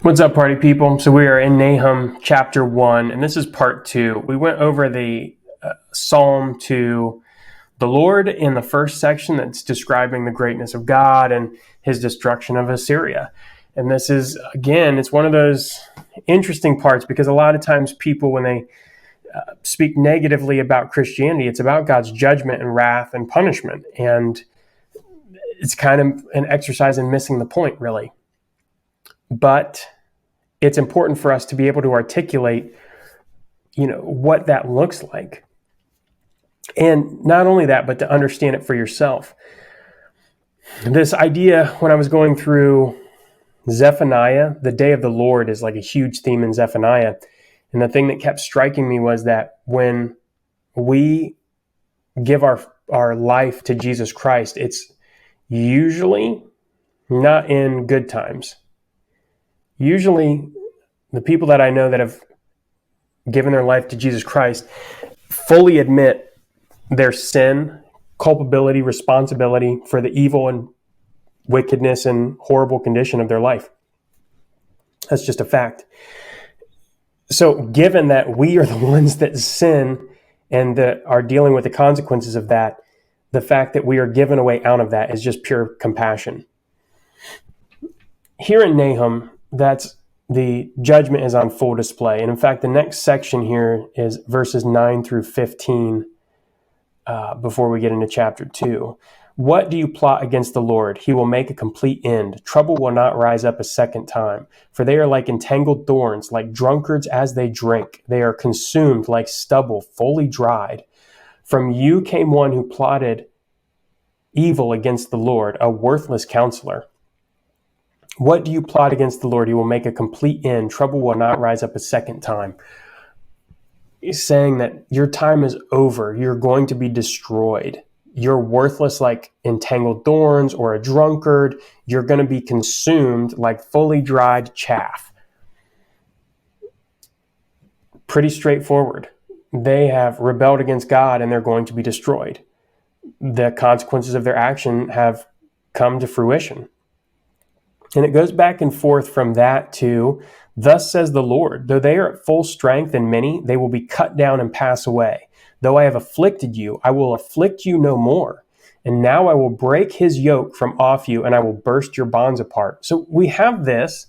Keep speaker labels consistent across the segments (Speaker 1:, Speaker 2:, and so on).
Speaker 1: What's up, party people? So we are in Nahum chapter 1, and this is part 2. We went over the psalm to the Lord in the first section that's describing the greatness of God and his destruction of Assyria. And this is, again, it's one of those interesting parts because a lot of times people, when they speak negatively about Christianity, it's about God's judgment and wrath and punishment. And it's kind of an exercise in missing the point, really. But it's important for us to be able to articulate, what that looks like. And not only that, but to understand it for yourself. This idea, when I was going through Zephaniah, the day of the Lord is like a huge theme in Zephaniah. And the thing that kept striking me was that when we give our life to Jesus Christ, it's usually not in good times. Usually, the people that I know that have given their life to Jesus Christ fully admit their sin, culpability, responsibility for the evil and wickedness and horrible condition of their life. That's just a fact. So given that we are the ones that sin and that are dealing with the consequences of that, the fact that we are given a way out of that is just pure compassion. Here in Nahum, the judgment is on full display. And in fact, the next section here is verses 9 through 15 before we get into chapter 2. What do you plot against the Lord? He will make a complete end. Trouble will not rise up a second time. For they are like entangled thorns, like drunkards as they drink. They are consumed like stubble, fully dried. From you came one who plotted evil against the Lord, a worthless counselor. What do you plot against the Lord? He will make a complete end. Trouble will not rise up a second time. He's saying that your time is over. You're going to be destroyed. You're worthless like entangled thorns or a drunkard. You're going to be consumed like fully dried chaff. Pretty straightforward. They have rebelled against God and they're going to be destroyed. The consequences of their action have come to fruition. And it goes back and forth from that to, thus says the Lord, though they are at full strength and many, they will be cut down and pass away. Though I have afflicted you, I will afflict you no more. And now I will break his yoke from off you, and I will burst your bonds apart. So we have this,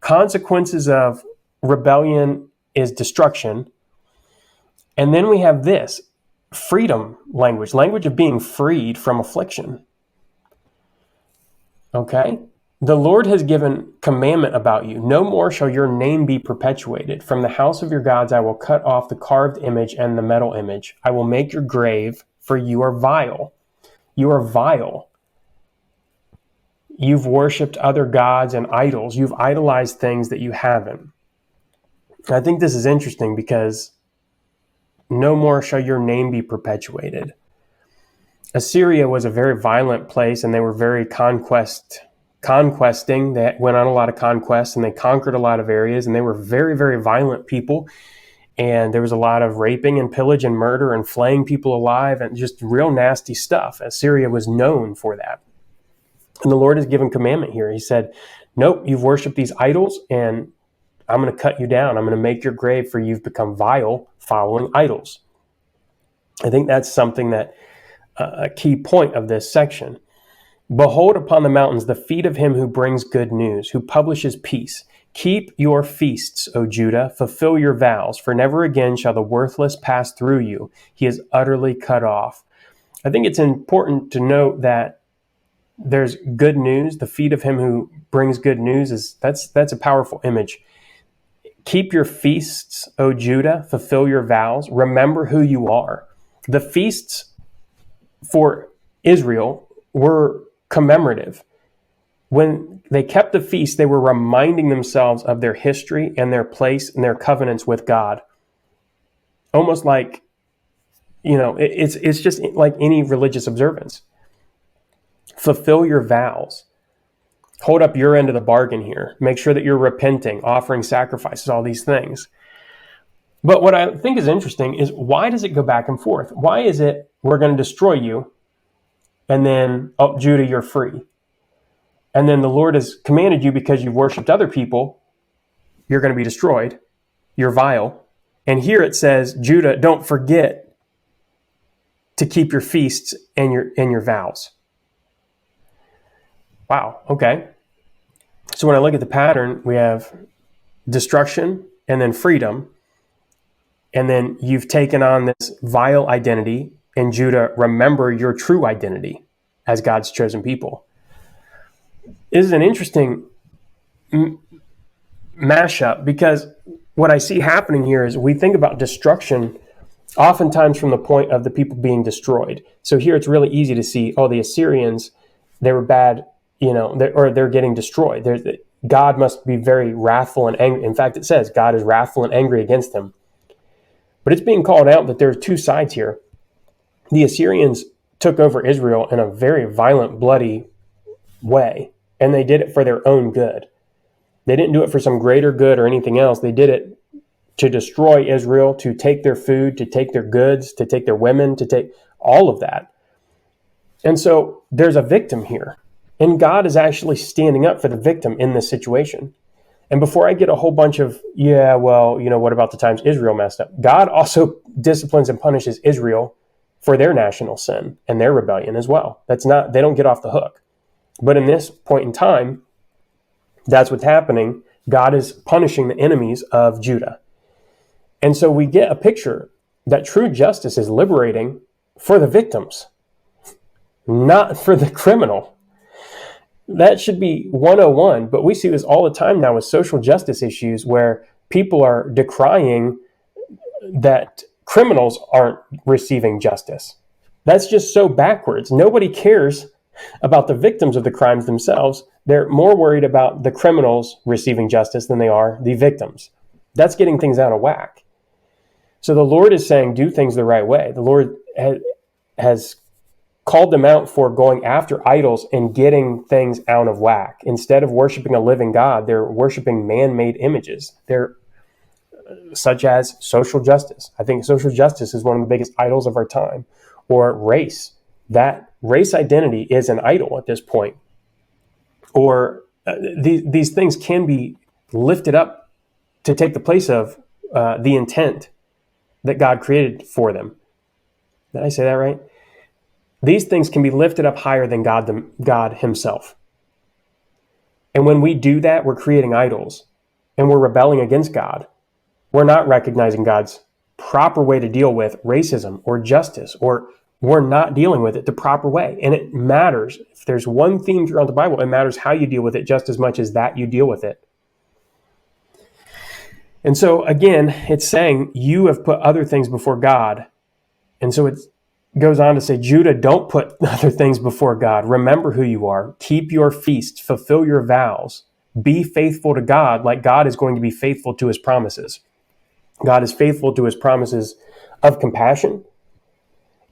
Speaker 1: consequences of rebellion is destruction. And then we have this, freedom language of being freed from affliction. Okay? The Lord has given commandment about you. No more shall your name be perpetuated. From the house of your gods I will cut off the carved image and the metal image. I will make your grave, for you are vile. You are vile. You've worshipped other gods and idols. You've idolized things that you haven't. I think this is interesting because no more shall your name be perpetuated. Assyria was a very violent place, and they were very conquesting. They went on a lot of conquests, and they conquered a lot of areas, and they were very, very violent people. And there was a lot of raping and pillage and murder and flaying people alive and just real nasty stuff. Assyria was known for that. And the Lord has given commandment here. He said, nope, you've worshipped these idols, and I'm going to cut you down. I'm going to make your grave, for you've become vile following idols. I think that's something that a key point of this section. Behold upon the mountains the feet of him who brings good news, who publishes peace. Keep your feasts, O Judah, fulfill your vows, for never again shall the worthless pass through you. He is utterly cut off. I think it's important to note that there's good news. The feet of him who brings good news that's a powerful image. Keep your feasts, O Judah, fulfill your vows. Remember who you are. The feasts for Israel were commemorative. When they kept the feast, they were reminding themselves of their history and their place and their covenants with God. Almost like, it's just like any religious observance. Fulfill your vows. Hold up your end of the bargain here. Make sure that you're repenting, offering sacrifices, all these things. But what I think is interesting is, why does it go back and forth? Why is it, we're going to destroy you, and then, oh, Judah, you're free. And then the Lord has commanded you because you've worshipped other people. you're going to be destroyed. You're vile. And here it says, Judah, don't forget to keep your feasts and your vows. Wow, okay. So when I look at the pattern, we have destruction and then freedom. And then you've taken on this vile identity. And Judah, remember your true identity as God's chosen people. This is an interesting mashup, because what I see happening here is we think about destruction oftentimes from the point of the people being destroyed. So here it's really easy to see, the Assyrians, they were bad, they're getting destroyed. God must be very wrathful and angry. In fact, it says God is wrathful and angry against them. But it's being called out that there are two sides here. The Assyrians took over Israel in a very violent, bloody way, and they did it for their own good. They didn't do it for some greater good or anything else. They did it to destroy Israel, to take their food, to take their goods, to take their women, to take all of that. And so there's a victim here. And God is actually standing up for the victim in this situation. And before I get a whole bunch of, what about the times Israel messed up? God also disciplines and punishes Israel for their national sin and their rebellion as well. They don't get off the hook. But in this point in time, that's what's happening. God is punishing the enemies of Judah. And so we get a picture that true justice is liberating for the victims, not for the criminal. That should be 101, but we see this all the time now with social justice issues where people are decrying that criminals aren't receiving justice. That's just so backwards. Nobody cares about the victims of the crimes themselves. They're more worried about the criminals receiving justice than they are the victims. That's getting things out of whack. So the Lord is saying, do things the right way. The Lord has called them out for going after idols and getting things out of whack. Instead of worshiping a living God, they're worshiping man-made images. They're such as social justice. I think social justice is one of the biggest idols of our time. Or race. That race identity is an idol at this point. Or these things can be lifted up to take the place of the intent that God created for them. Did I say that right? These things can be lifted up higher than God himself. And when we do that, we're creating idols and we're rebelling against God. We're not recognizing God's proper way to deal with racism or justice, or we're not dealing with it the proper way. And it matters. If there's one theme throughout the Bible, it matters how you deal with it just as much as that you deal with it. And so again, it's saying you have put other things before God. And so it goes on to say, Judah, don't put other things before God. Remember who you are. Keep your feasts. Fulfill your vows. Be faithful to God like God is going to be faithful to his promises. God is faithful to his promises of compassion.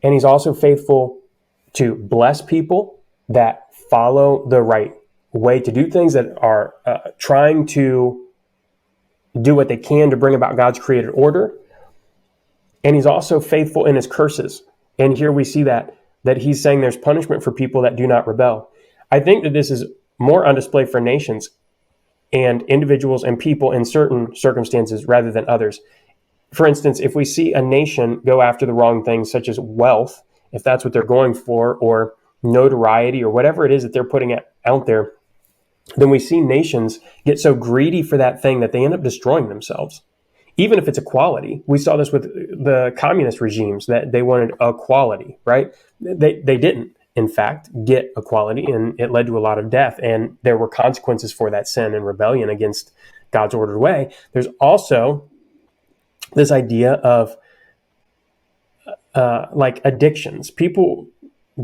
Speaker 1: And he's also faithful to bless people that follow the right way to do things, that are trying to do what they can to bring about God's created order. And he's also faithful in his curses. And here we see that he's saying there's punishment for people that do not rebel. I think that this is more on display for nations and individuals and people in certain circumstances rather than others. For instance, if we see a nation go after the wrong things, such as wealth, if that's what they're going for, or notoriety, or whatever it is that they're putting out there, then we see nations get so greedy for that thing that they end up destroying themselves, even if it's equality. We saw this with the communist regimes, that they wanted equality, right? They didn't, in fact, get equality, and it led to a lot of death, and there were consequences for that sin and rebellion against God's ordered way. There's also this idea of like addictions. People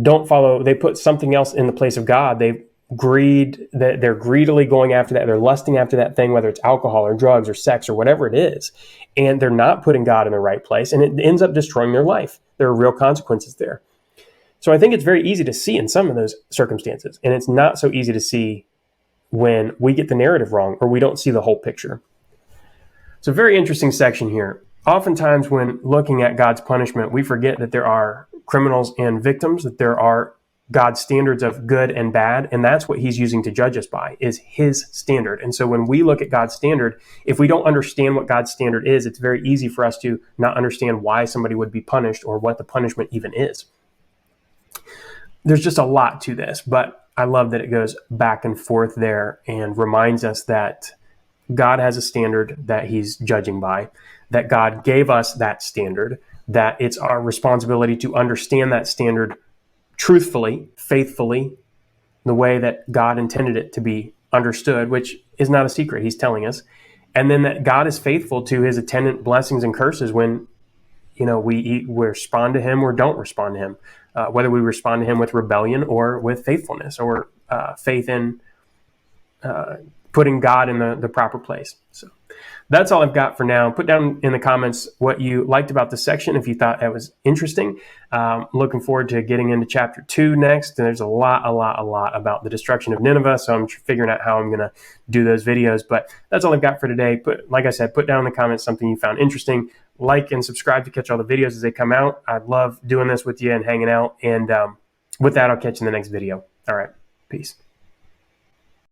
Speaker 1: don't follow, they put something else in the place of God. They're greedily going after that. They're lusting after that thing, whether it's alcohol or drugs or sex or whatever it is. And they're not putting God in the right place. And it ends up destroying their life. There are real consequences there. So I think it's very easy to see in some of those circumstances. And it's not so easy to see when we get the narrative wrong or we don't see the whole picture. It's a very interesting section here. Oftentimes when looking at God's punishment, we forget that there are criminals and victims, that there are God's standards of good and bad, and that's what he's using to judge us by, is his standard. And so when we look at God's standard, if we don't understand what God's standard is, it's very easy for us to not understand why somebody would be punished or what the punishment even is. There's just a lot to this, but I love that it goes back and forth there and reminds us that God has a standard that he's judging by, that God gave us that standard, that it's our responsibility to understand that standard truthfully, faithfully, the way that God intended it to be understood, which is not a secret, he's telling us. And then that God is faithful to his attendant blessings and curses when, we respond to him or don't respond to him, whether we respond to him with rebellion or with faithfulness or faith in putting God in the proper place. So that's all I've got for now. Put down in the comments what you liked about this section, if you thought that was interesting. Looking forward to getting into chapter 2 next. And there's a lot about the destruction of Nineveh, so I'm figuring out how I'm going to do those videos. But that's all I've got for today. Like I said, put down in the comments something you found interesting. Like and subscribe to catch all the videos as they come out. I love doing this with you and hanging out. And with that, I'll catch you in the next video. All right. Peace.